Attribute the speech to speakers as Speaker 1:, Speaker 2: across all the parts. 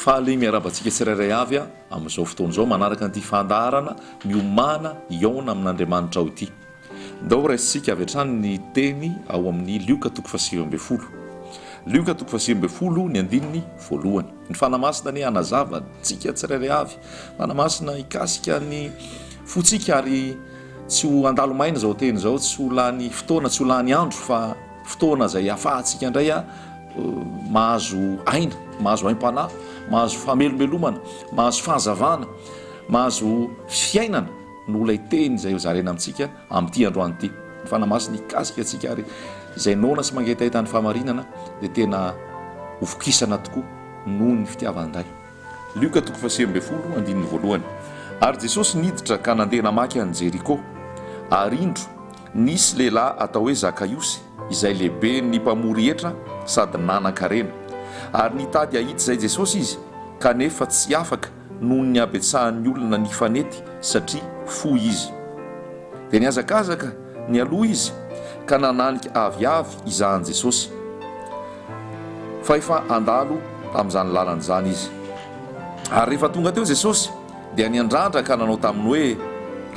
Speaker 1: fa le miarabantsika tsirairay avy a amin'izao fotoan'izao manaraka nyity fandarana miomana iona amin'Andriamanitra ao ity. Ndao raisitsika avy hatrany ny teny ao amin'ny Lioka 7:20. Lioka 7:20 ny andininy voalohany. Ny fanamasina ny anazava tsika tsirairay avy, fanamasina ikasika ny fotsika ary tsy ho andalomaina zao teny zao, tsy ho lany fotoana, tsy ho lany andro fa fotoana izay afahantsika indray a mahazo aina, mahazo aim-panahy, mahazo famelomelomana, mahazo fahazavana, mahazo fiainana no ilay teny izay zarena amintsika amin'ity androany ity. Ny fanamasina ikasika atsika ary izay nona sy mangetahita ny fahamarinana dia tena hofokisana tokoa noho ny fitiavan-day. Lioka 7:20 andininy voalohany. Ary Jesosy niditra ka nandeha namaky any Jeriko. Ary indro nisy lehilahy atao hoe Zakaiosy izay lehibe ny mpamory hetra sady nanan-karena. Ary nitady ahita izay Jesosy izy kanefa tsy afaka noho ny abetsahan'ny olona ny fanety satria fohy izy. Dia niazakazaka ny aloha izy ka nananika aviavy izahany Jesosy fa efa andalo tamin'izany lalan'izany izy. Ary rehefa tonga teo Jesosy dia niandrandra ka nanao taminy hoe: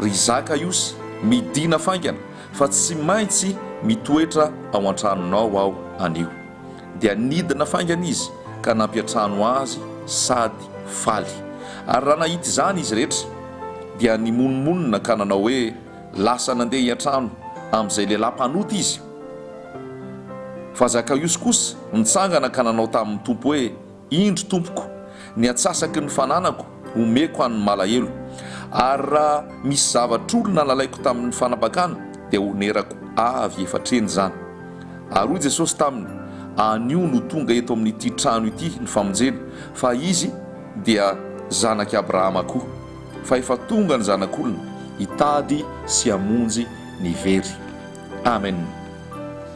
Speaker 1: ry Zakaiosy, midina faingana fa tsy maintsy mitoetra ao an-tranonao aho anio. Dia nidina faingana izy ka nampiatrano azy sady faly. Ary raha nahita izany izy rehetra dia nimonmonina ka nanao hoe lasa nandeha hiantrano amin'izay lehilahy mpanoty izy. Fa Zakaiosy kosa nitsangana ka nanao tamin'ny tompo hoe: indro tompoko, ny atsasaky ny fananako omeko an'ny malahelo. Ary raha misy zavatr'olona nalaiko tamin'ny fanapakana dia onerako avy efatreny zany. Ary hoy Jesosy taminy: anio no tonga eto amin'ity trano ity ny famonjena, fa izy dia zanaky Abrahama koa, fa efa tonga ny zanak'olona hitady sy hamonjy ny very. Amen.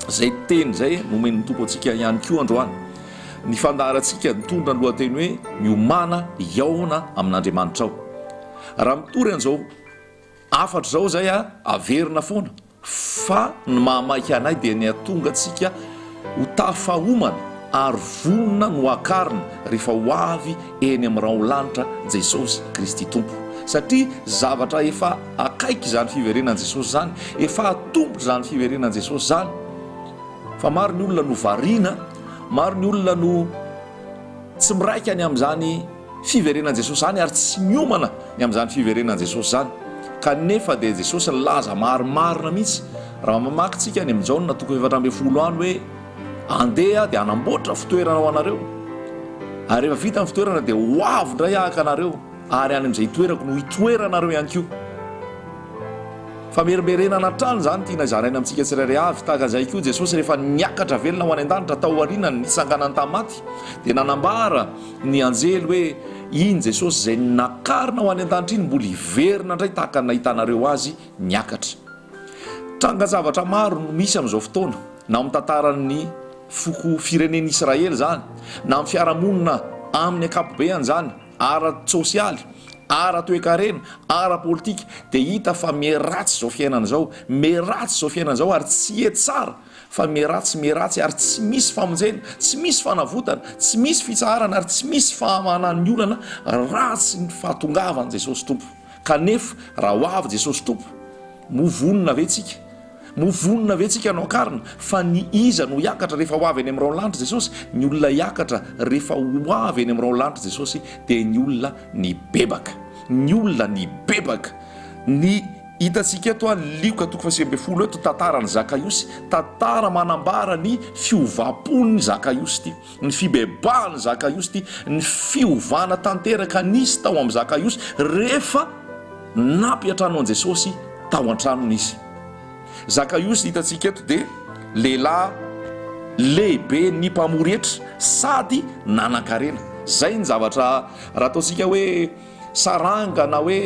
Speaker 1: Zay teny zay nomeny tompo antsika ihany koa androany. Ny fandaharantsika mitondra ny lohateny hoe miomana iona amin'Andriamanitra ao. Raha mitory an'izao afatra zao zay a averina foana, fa ny mahamaika anay dia ny atonga antsika ho tafahomana ary vonona no akarina rehefa ho avy eny amin'ny raolanitra Jesosy Kristy Tompo. Satria zavatra efa akaiky izany fiverenan Jesosy zany, efa atombotra izany fiverenan Jesosy zany. Fa maro ny olona no variana, maro ny olona no tsy miraika ny amin'izany fiverenan Jesosy zany ary tsy miomana ny amin'izany fiverenan Jesosy zany. Kanefa dia Jesosy laza marimarina mihitsy raha mamaky tsika ny amin'ny Jaona 4:20 any hoe andeha dia anamboatra fitoerana ho anareo, ary rehefa vita ny fitoerana dia ho avy indray ahaka anareo ary any amin'izay toerako no hitoeranareo ihany koa. Fa merimerenana trano zany tiana zaraina amintsika tsirairay avy. Tahaka izay koa Jesosy rehefa niakatra velona ho any an-danitra tao aorianany nitsanganany tamaty dia nanambara ny anjely hoe iny Jesosy izay nakarina ho any an-danitra iny mbola hiverina indray tahaka ny nahitanareo azy niakatra. Tranga zavatra maro no misy amin'izao fotoana, na amin'ny tantaran'ny foko firenen'i Israely zany, na amin'ny fiarahamonina amin'ny ankapobeny zany, ara-tsosialy, ara-toekarena, ara-politika, dia hita fa meratsy zao fiainana zao, meratsy zao fiainana zao ary tsy hety tsara, fa meratsy ary tsy misy famonjena, tsy misy fanavotana, tsy misy fitsarana ary tsy misy fahamanan'ny olana ratsy ny fahatongavan Jesosy Tompo. Kanefa raha ho avy Jesosy Tompo, movonina ve tsika? Movonina ve tsika no akarina? Fa ny iza no hiakatra rehefa ho avy eny amin'ny raolanitra Jesosy? Ny olona hiakatra rehefa ho avy eny amin'ny raolanitra Jesosy dia ny olona ny bebaka, ny olona ny bebaka. Ny hitantsika eto a Lioka 7:20 eto tantaran'ny Zakaiosy, tantara manambara ny fiovam-pon'ny Zakaiosy ity, ny fibebahan'ny Zakaiosy ity, ny fiovana tanteraka nisy tao amin'ny Zakaiosy rehefa nampiatrano an Jesosy tao an-tranony izy. Zakaiosy hitantsika eto dia lehilahy lehibe ny mpamory hetra sady nanan-karena. Zay ny zavatra raha ataontsika hoe saranga na hoe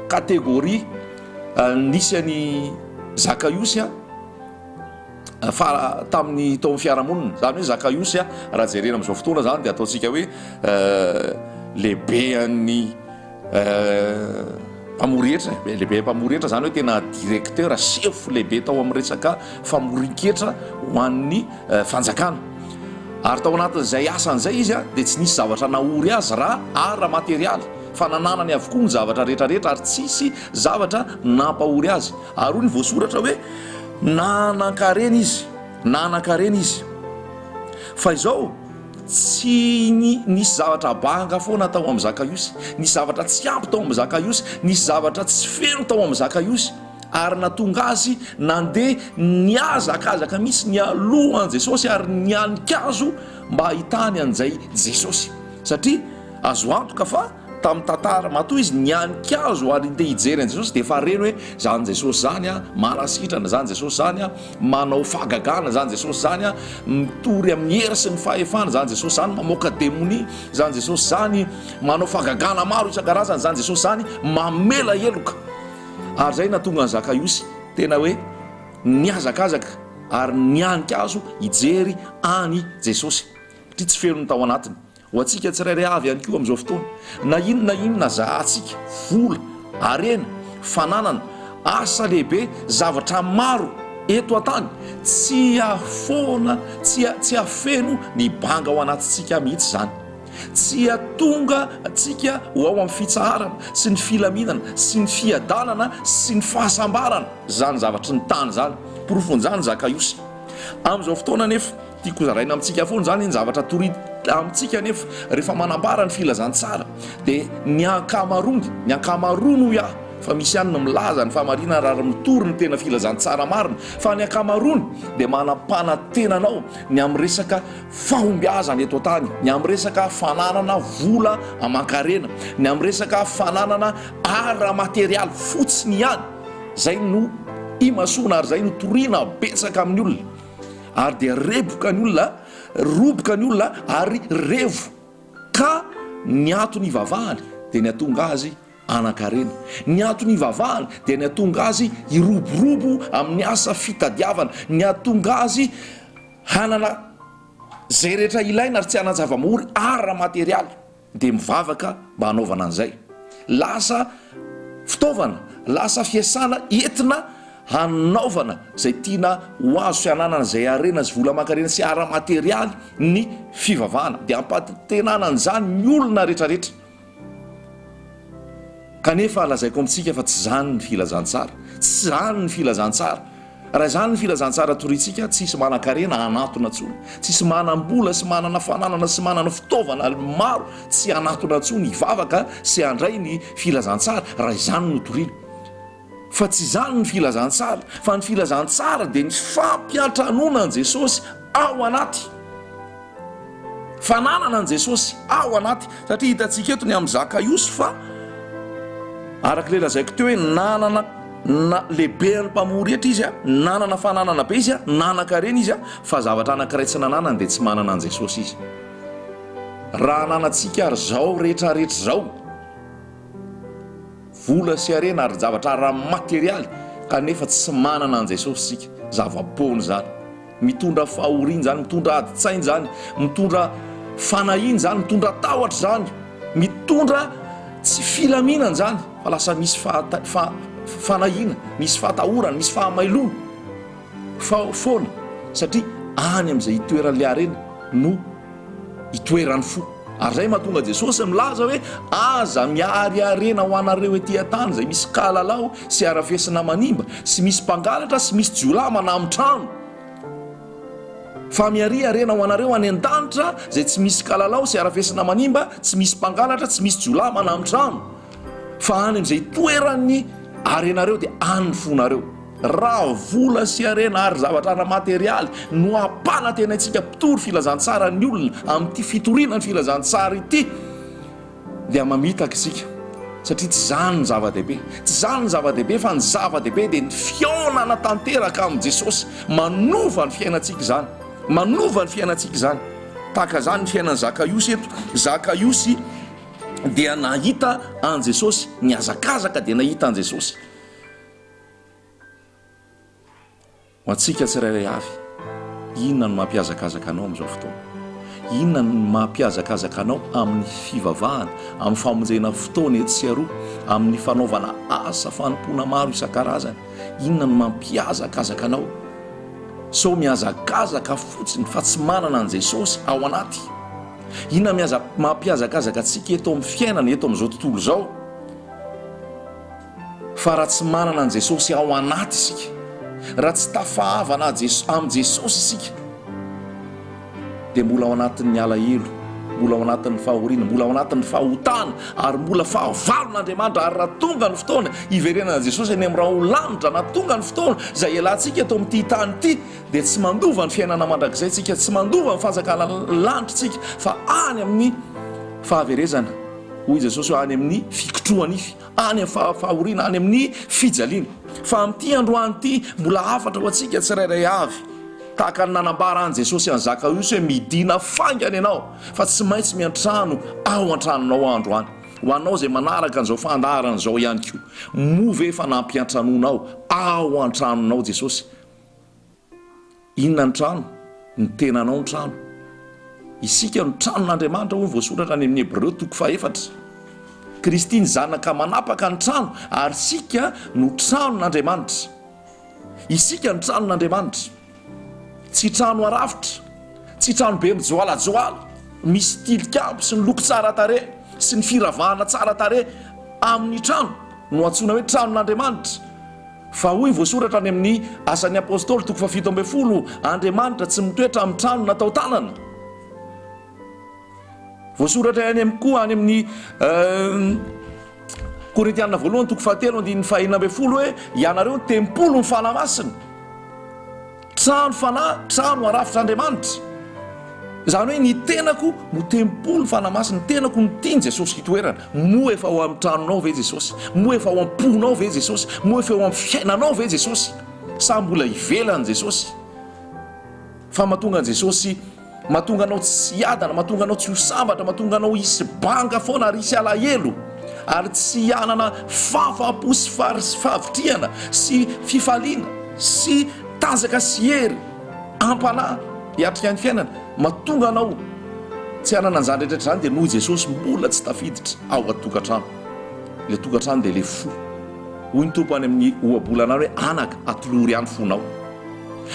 Speaker 1: kategoria nisy any Zakaiosy fa tamin'ny tao amin'ny fiarahamonina. Zany hoe Zakaiosy raha jerena amin'izao fotoana zany dia ataontsika hoe lehibe an'ny mpamory-hetra, lehibe mpamory-hetra zany hoe tena directeur, chef lehibe tao amin'ny resaka famorin-ketra ho an'ny fanjakana. ary tao anatin'izay asan'izay izy a dia tsy nisy zavatra naory azy raha ara materialy fa nananany avokoa ny zavatra rehetrarehetra ary tsisy zavatra nampahory azy. Ary hoy ny voasoratra hoe nanan-karena izy fa izao tsy nisy zavatra banga foana tao amin'ny Zakaiosy, nisy zavatra tsy ampy tao amin'ny Zakaiosy, nisy zavatra tsy feno tao amin'ny Zakaiosy, ary natonga azy nandeha niazakazaka misy ny alohan Jesosy ary nianikazo mba hahitany an'izay Jesosy, satria azo antoka fa tamin'ny tantara matoa izy nianikazo ary ndeha hijery an Jesosy dia efa reny hoe zany Jesosy zany a manasitrana, zany Jesosy zany a manao fahagagana, zany Jesosy zany a mitory amin'ny hery sy ny fahefana, zany Jesosy zany mamoaka démonie, zany Jesosy zany manao fahagagana maro isan-karazany, zany Jesosy zany mamela heloka. Ary zay natonga ny Zakaiosy tena hoe niazakazaka ary nianikazo hijery any Jesosy satria tsy feno ny tao anatiny. Ho antsika tsirairay avy ihany koa amin'izao fotoana, na inona zahantsika, vola, arena, fananana, asa lehibe, zavatra maro eto an-tany, tsy afoana, tsy afeno ny banga ao anatintsika mihitsy zany. Tsy atonga atsika ho ao amin'ny fitsaharana sy ny filaminana sy ny fiadanana sy ny fahasambarana zany zavatra ny tany zany. Porofon'izany Zakaiosy amin'izao fotoana nefa tiako zaraina amintsika foana zany ny zavatra tory amintsika nefa rehefa manambara ny filazantsara dia ny ankamarono ia fa misy ihany ny milaza ny famarinana raha mitory ny tena filazantsara marina, fa ny ankamarono dia manam-panatenanao ny amin'ny resaka fahombiazana eto an-tany, ny amin'ny resaka fananana vola aman-karena, ny amin'ny resaka fananana ara materialy fotsiny ihany. Zay no imasona ary zay no toriana betsaka amin'ny olona, ary dia roboka ny olona ary revo ka ny atony ivavahany dia ny atonga azy anan-karena, ny atony ivavahany dia ny atonga azy iroborobo amin'ny asa fitadiavana, ny atonga azy hanana zay rehetra ilaina ary tsy hanan-java-mory ara materialy dia mivavaka mba hanaovana an'izay. Lasa fitaovana, lasa fiasana entina hanaovana zay tiana ho azo fiananana zay arena sy vola aman-karena sy ara materialy ny fivavahana, dia ampatenana an'izany ny olona rehetrarehetra. Kanefa lazaiko amintsika fa tsy zany ny filazantsara, tsy zany ny filazantsara. Raha zany ny filazantsara torintsika, tsisy manan-karena anatona antsony, tsisy manam-bola sy manana fananana sy manana fitaovana maro tsy anatona antsony hivavaka sy handray ny filazantsara raha izany no toriana. Fa tsy zany ny filazantsara, fa ny filazantsara dia ny fampiantranoana an Jesosy ao anaty, fananana an Jesosy ao anaty. Satria hitantsika eto ny amin'ny Zakaiosy fa arak'ilay lazaiko teo hoe nanana lehibe ny mpamory etra izy a, nanana fananana be izy a, nanan-karena izy a, fa zavatra anankiray tsy nananany dia tsy manana an Jesosy izy. Raha nanantsika ary zao rehetrarehetra zao vola sy arena ary zavatra raha materialy kanefa tsy manana an Jesosy sika, zava-pony zany, mitondra fahoriana zany, mitondra adi-tsainy zany, mitondra fanahiny zany, mitondra tahotra zany, mitondra tsy filaminana zany, fa lasa misy fanahina, misy fahatahorana, misy fahamailona foana, satria any amin'izay hitoeran'ilay arena no hitoeran'ny fo. Ary zay mahatonga Jesosy milaza hoe aza miary arena ho anareo etỳ an-tany zay misy kalalao sy arafesina manimba sy misy mpangalatra sy misy jiolama na amin'ny trano, fa miary arena ho anareo any an-danitra zay tsy misy kalalao sy arafesina manimba, tsy misy mpangalatra, tsy misy jiolama na amin'ny trano, fa any amin'izay toeran'ny arenareo dia any fonareo. Raha vola sy arena ary zavatra ara materialy no ampana-tena itsika mpitory filazantsara ny olona amin'ity fitoriana ny filazantsara ity dia mamitaka isika, satria tsy zany ny zava-dehibe, tsy zany ny zava-dehibe, fa ny zava-dehibe dia ny fionana tanteraka amin'i Jesosy manova ny fiainantsika zany, manova ny fiainantsika zany. Tahaka zany ny fiainan'ny Zakaiosy eto. Zakaiosy dia nahita an Jesosy, niazakazaka dia nahita an Jesosy. Ho antsika tsirairay avy, inona no mampiazakazaka anao amin'izao fotoana? Inona no mampiazakazaka anao amin'ny fivavahana, amin'ny famonjena fotoana eto sy aroa, amin'ny fanaovana asa fanompoana maro isan-karazany? Inona no mampiazakazaka anao? so miazakazaka fotsiny fa tsy manana an' Jesosy ao anaty. Inona mampiazakazaka atsika eto amin'ny fiainana eto amin'izao tontolo izao? Fa raha tsy manana an' Jesosy ao anaty isika, raha tsy tafahavana amin'ny Jesosy isika, dia mbola ao anatin'ny alahelo, mbola ao anatin'ny fahoriana, mbola ao anatin'ny fahotana, ary mbola fahavalon'Andriamanitra. Ary raha tonga ny fotoana iverenana Jesosy eny amin'ny raha ho lanitra, na tonga ny fotoana izay ialantsika eto amin'ity tany ity, dia tsy mandova ny fiainana mandrakizay tsika, tsy mandova ny fanjakana lanitra tsika, fa any amin'ny fahaverezana. Hoy Jesosy any amin'ny fikotroana ify, any amin'ny fahoriana, any amin'ny fijaliana. Fa amin'ity androany ity mbola afatra ho antsika tsirairay avy, tahaka ny nanambara an' Jesosy an' Zakaiosy hoe midina faingana ianao, fa tsy maintsy miantrano ao an-tranonao androany. Ho anao izay manaraka an'izao fandaharana izao ihany koa, move efa nampiantranonao ao an-tranonao Jesosy. Inona ny trano? Ny tenanao ny trano. Isika ny tranon'Andriamanitra hoy voasoratra any amin'ny Hebreo 4:4. Kristy ny zanaka manapaka ny trano, ary isika no tranon'Andriamanitra. Isika ny tranon'Andriamanitra. Tsy trano arafitra, tsy trano be mijoalajoala, misy tilikambo sy ny loko tsara tarehy sy ny firavahana tsara tarehy amin'ny trano no antsoina hoe tranon'Andriamanitra. Fa hoy voasoratra any amin'ny Asan'ny Apôstôly 7:12, Andriamanitra tsy mitoetra amin'ny trano natao tanana. Voasoratra any amin'ny Korintianina 1:7-9 hoe ianareo ny tempolo ny fanahy masina. Trano fanahy, trano arafitr'Andriamanitra. Izany hoe ny tenako no tempolo ny fanahy masina, ny tenako no tiany Jesosy hitoerana. Moa efa ao amin'ny tranonao ve Jesosy? Moa efa ao am-ponao ve Jesosy? Moa efa ao amin'ny fiainanao ve Jesosy? Sa mbola ivelany Jesosy? Fa mahatonga an' Jesosy, mahatonga anao tsy adana, mahatonga anao tsy ho sambatra, mahatonga anao hisy banga foana ary hisy alahelo, ary tsy hanana fahafapo sy fahavitriana sy fifaliana sy tanjaka sy hery ampanahy hiatrika ny fiainana. Mahatonga anao tsy hanana an'izany rehetrarehetra izany, dia noho Jesosy mbola tsy tafiditra ao an-tokantrano. Ilay tokantrano dia ilay fo. Hoy ny tompo any amin'ny ohabolana hoe anaka atolory ihany fonao.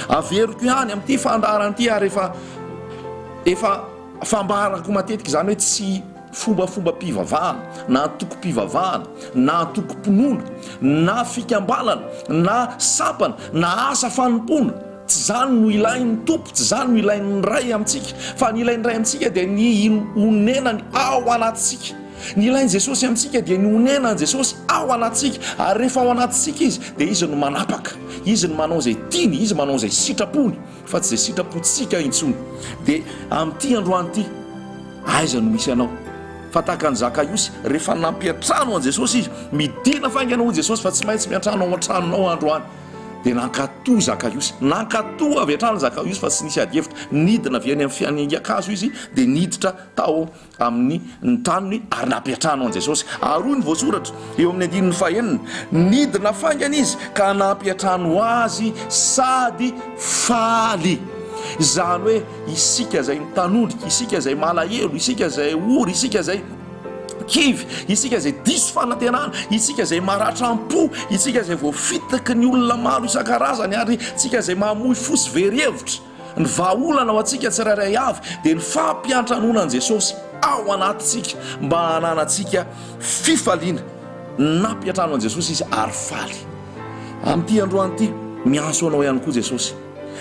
Speaker 1: Averiko ihany amin'ity fandaharana ity, ary efa fambarako matetika izany hoe tsy fombafomba mpivavahana, na toko-pivavahana, na toko-pinoana, na fikambanana, na sapana, na asa fanompona. Tsy zany no ilain'ny tompo, tsy zany no ilain'ny ray amintsika, fa ny ilain'ny ray amintsika dia ny onenany ao anatsika. Ny ilain'i Jesosy amintsika dia ny onenany Jesosy ao anatsika, ary rehefa ao anatsika izy dia izy no manapaka, izy no manao izay tiany, izy manao izay sitrapony, fa tsy izay sitrapontsika intsony. Dia amin'ity androany ity, aiza no misy anao? Fa tahaka ny Zakaiosy, rehefa nampiantrano an' Jesosy izy, midina faingana ho Jesosy, fa tsy maintsy miantrano ao an-tranonao androany. Dia nankatoa Zakaiosy, nankatoa avy hatrany Zakaiosy, fa tsy nisy adihevitra. Nidina avy any amin'ny fianingan-kazo izy, dia niditra tao amin'ny tanony ary nampiantrano an' Jesosy. Ary hoy ny voasoratra eo amin'ny 9:9, nidina faingana izy ka nampiantrano azy sady faly. Izany hoe isika izay mitanondrika, isika izay malahelo, isika izay ory, isika izay kivy, isika izay diso fanantenana, isika izay maratra am-po, isika izay voafitaky ny olona maro isan-karazany, ary isika izay mahamoy fosy very-hevitra, ny vahaolana ao antsika tsirairay avy, dia ny fampiantranona an' Jesosy ao anatintsika mba hananantsika fifaliana. Nampiantrano an' Jesosy izy ary faly. Amin'ity androany ity mianso anao ihany koa Jesosy.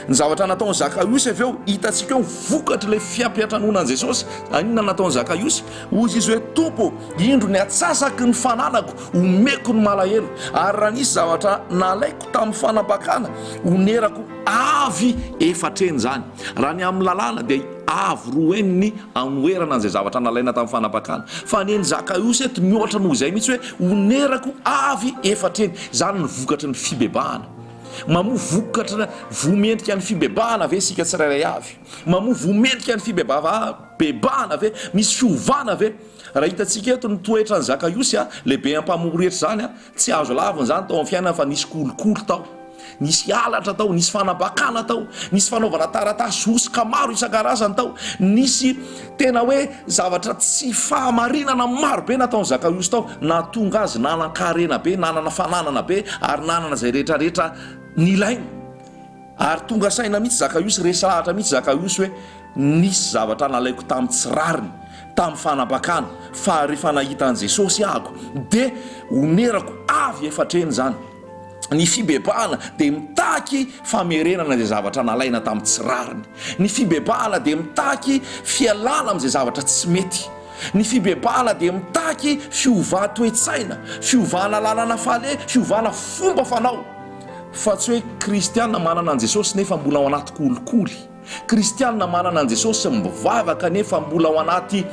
Speaker 1: Ny zavatra nataon'ny Zakaiosy avy eo, hitantsika eo vokatra ilay fiampiantranona an' Jesosy. Inona nataon'ny Zakaiosy? Hoy izy hoe tompo, indro ny atsasaky ny fananako, omeko ny malahelo, ary raha nisy zavatra nalaiko tamin'ny fanambakana, onerako avy efatreny zany. Raha ny amin'ny lalàna dia avy roeniny anoerana an'izay zavatra nalaina tamin'ny fanambakana. Fa ny Zakaiosy eto mihoatra noho izay mihitsy hoe onerako avy efatreny. Izany ny vokatra ny fibebahana. Mamoa vokatra voamendrika ny fibebahana ve sika tsirairay avy? Mamoa voamendrika ny fibebahana ve? Misy fiovana ve? Raha hitantsika eto ny toetra ny Zakaiosy, lehibe ampamoretra zany, tsy azo lavany zany tao amin'ny fiainana, fa nisy kolokolo tao, nisy alatra tao, nisy fanambakana tao, nisy fanaovana taratasy osika maro isan-karazany tao, nisy tena hoe zavatra tsy fahamarinana maro be nataon'ny Zakaiosy tao, nahatonga azy nanan-karena be, nanana fananana be, ary nanana izay rehetrarehetra ny ilainy. Ary tonga saina mihitsy Zakaiosy resahatra mihitsy Zakaiosy hoe nisy zavatra nalaiko tamin'ny tsirariny tamin'ny fanapakana fa rehefa nahita an' Jesosy ahako dia onerako avy efatreny zany. Ny fibebahana dia mitaky famerenana izay zavatra nalaina tamin'ny tsirariny. Ny fibebahana dia mitaky fialana amin'izay zavatra tsy mety. Ny fibebahana dia mitaky fiovana toe-tsaina, fiovana lalana fale, fiovana fomba fanao. Fa tsy hoe kristianina manana an' Jesosy nefa mbola ao anaty kolikoly. Kristianina manana an' Jesosy mivavaka nefa mbola ao anaty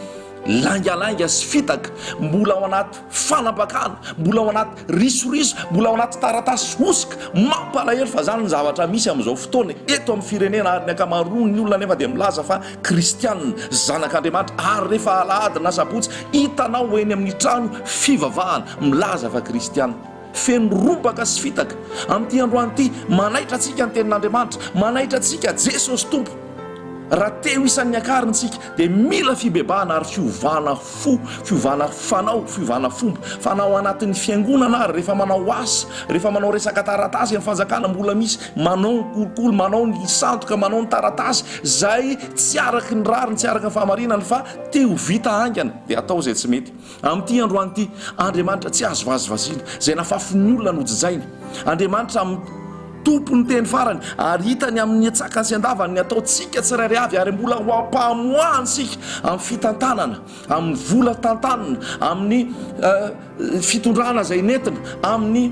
Speaker 1: langalanga sy fitaka, mbola ao anaty fanapakana, mbola ao anaty risoriso, mbola ao anaty taratasy osika. Mampalahelo fa zany ny zavatra misy amin'izao fotoana eto amin'ny firenena ary ny ankamaroany olona nefa dia milaza fa kristianina, zanak'Andriamanitra, ary rehefa alahady na sabotsy hitanao eny amin'ny trano fivavahana milaza fa kristianina. Feno robaka sy fitaka amin'ity androany ity, manaitra antsika ny tenin'Andriamanitra, manaitra antsika Jesosy Tompo. Raha te ho isan'ny akarintsika dia mila fibebahana ary fiovana fo, fiovana fanao, fiovana fomba. Fanao anatin'ny fiangonana ary rehefa manao asa, rehefa manao resaka taratasy amin'ny fanjakana mbola misy manao ny kolikoly, manao ny sandoka, manao ny taratasy zay tsy araky ny rariny, tsy araky ny fahamarinany fa te ho vita haingana dia atao izay tsy mety. Amin'ity androany ity Andriamanitra tsy azo vazivaziana zay nafafin'ny olona nojijaina. Andriamanitra tompo ny teny farany ary hitany amin'ny atsakany sy andavany ny ataontsika tsirairay avy ary mbola ho ampamoahansika amin'ny fitantanana, amin'ny vola tantanana, amin'ny fitondrana zay nentina, amin'ny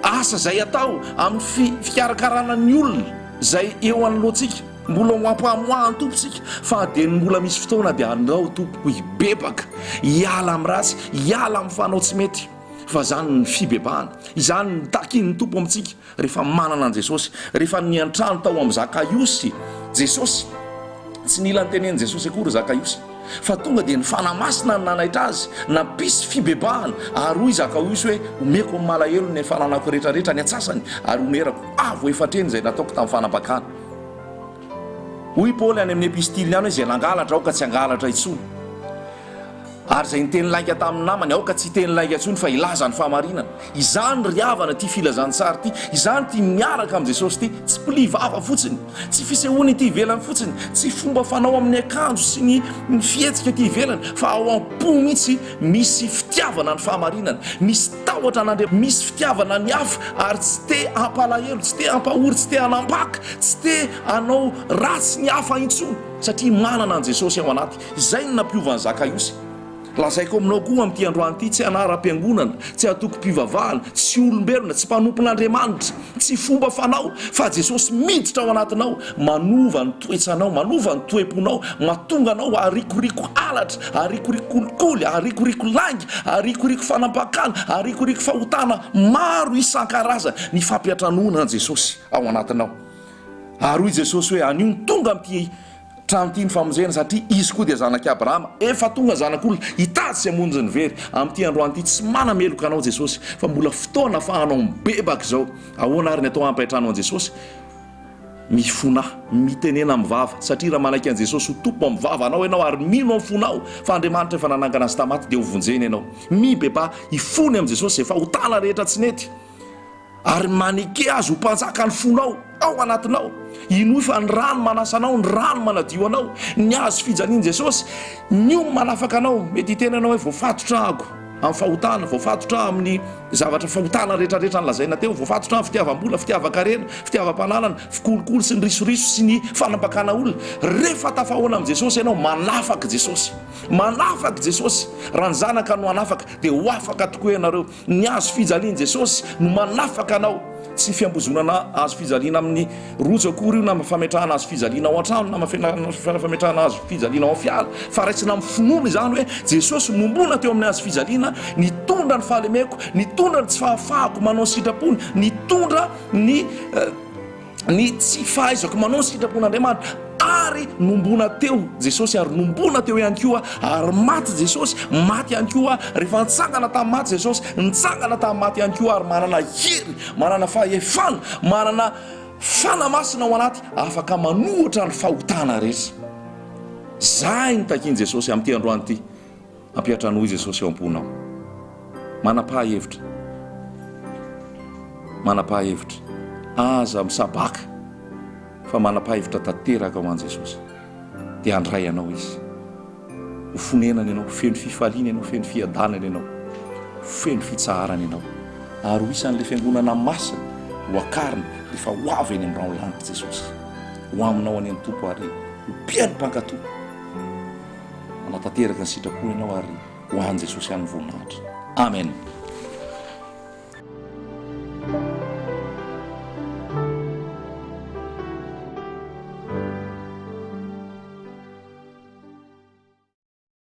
Speaker 1: asa zay atao, amin'ny fikarakarana ny olona zay eo anoloantsika. Mbola ho ampamoahany tompontsika fa dia ny mbola misy fotoana dia andao tompoko hibebaka, hiala amin'ny ratsy, hiala amin'ny fanao tsy mety. Fa zany ny fibebahana, izany ny takin'ny tompo amintsika rehefa manana an' Jesosy. Rehefa niantrano tao amin'ny Zakaiosy Jesosy, tsy nila nytenen'i Jesosy akory Zakaiosy, fa tonga dia ny fanamasina ny nanaitra azy, nampisy fibebahana ary hoy Zakaiosy hoe omeko amin'ny malahelo ny fananako rehetrarehetra ny atsasany ary omerako avo efatreny zay nataoko tamin'ny fanapakana. Hoy Paoly any amin'ny epistily any hoe zay nangalatra aoka tsy hangalatra intsony. Ary zay niteny lainga tamin'ny namany aoka tsy teny lainga intsony fa ilaza ny fahamarinana. Izany ry havana ty filazantsara ty, izany ty miaraka amin'ny Jesosy ty, tsy mplivava fotsiny, tsy fisehoany ty ivelany fotsiny, tsy fomba fanao amin'ny akanjo sy ny fietsika ty ivelany, fa ao am-po mihitsy misy fitiavana ny fahamarinana, misy tahotra n'Andriamanitra, misy fitiavana ny hafa ary tsy te hampalahelo, tsy te hampahory, tsy te hanambaka, tsy te hanao ratsy ny hafa intsony satria manana an' Jesosy ao anaty. Izay ny nampiovan'ny Zakaiosy. Lazaiko aminao koa amin'ity androany ity, tsy anaram-piangonana, tsy atoko-pivavahana, tsy olombelona, tsy mpanompon'Andriamanitra, tsy fomba fanao, fa Jesosy miditra ao anatinao, manova ny toetsanao, manova ny toe-ponao, mahatonga anao arikoriko halatra, arikoriko kolikoly, arikoriko langy, arikoriko fanapakana, arikoriko fahotana maro isan-karazany ny fampiatranoana an' Jesosy ao anatinao. Ary hoy Jesosy hoe anio ny tonga amin'ity trano ity ny famonjena satria izy koa dia zanaky Abrahama, efa tonga zanak'olona hitady sy hamonjy ny very. Amin'ity androany ity tsy manameloka anao Jesosy, fa mbola fotoana ahafahanao mibebaka zao. Ahoana ary ny atao hampahitranao an' Jesosy? Mifona, mitenena amin'ny vava, satria raha manaiky an' Jesosy ho tompo amin'ny vava anao ianao ary mino amin'ny fonao fa Andriamanitra efa nanangana azy tamaty dia ho vonjeny ianao. Mibeba hifony amin'ny Jesosy efa hotana rehetra tsy nety ary manike azy ho mpanjaka ny fonao ao anatinao. Inoy fa ny rano manasa anao, ny rano manadio anao, ny azo fijalian'i Jesosy nio manafaka anao. Mety hiteny anao hoe voafatotra ako amin'ny fahotana, voafatotra amin'ny zavatra fahotana rehetrarehetra nylazaina teo, voafatotra amin'ny fitiavam-bola, fitiavan-karena, fitiavam-panalana, fikolokolo sy ny risoriso sy ny fanapakana olona. Rehefa tafahoana amin'ny Jesosy ianao, manafaka Jesosy, manafaka Jesosy. Raha ny zanaka no manafaka dia ho afaka tokoa ianareo. Ny azo fijalian'i Jesosy no manafaka anao. Tsy fiambozonana azo fijaliana amin'ny rojo akory io, na fametrahana azo fijaliana ao an-trano, na fametrahana azo fijaliana ao fiala, fa raisina amin'ny finoana izany hoe Jesosy nombona teo amin'ny azo fijaliana, nitondra ny fahalemeko, nitondra ny tsy fahafahako manao sitrapony, nitondra ny tsy fahaizako manao sitrapon'Andriamanitra, ary nombona teo Jesosy ary nombona teo ihany koa ary maty Jesosy, maty ihany koa rehefa nitsangana tamin'ny maty Jesosy, nitsangana tamin'ny maty ihany koa ary manana hery, manana fahefana, manana fanamasina ao anaty afaka manohatra ny fahotana rehetra. Zay ny takian'i Jesosy amin'ity androany ity, ampiatranohy Jesosy eo am-ponao. Manapa-hevitra, manapa-hevitra, aza misabaka fa manam-pahevitra tanteraka ho an' Jesosy dia handray anao izy. Ho fonenana ianao, feno fifaliana ianao, feno fiadanana ianao, feno fitsaharana ianao, ary ho isan'ilay fiangonana masina ho akarina rehefa ho avy eny amin'ny raolanitra Jesosy. Ho aminao any amin'ny tompo ary ho piany mpankatoa. Anatanteraka ny sitrapony ianao ary ho an' Jesosy any voninahitra. Amen.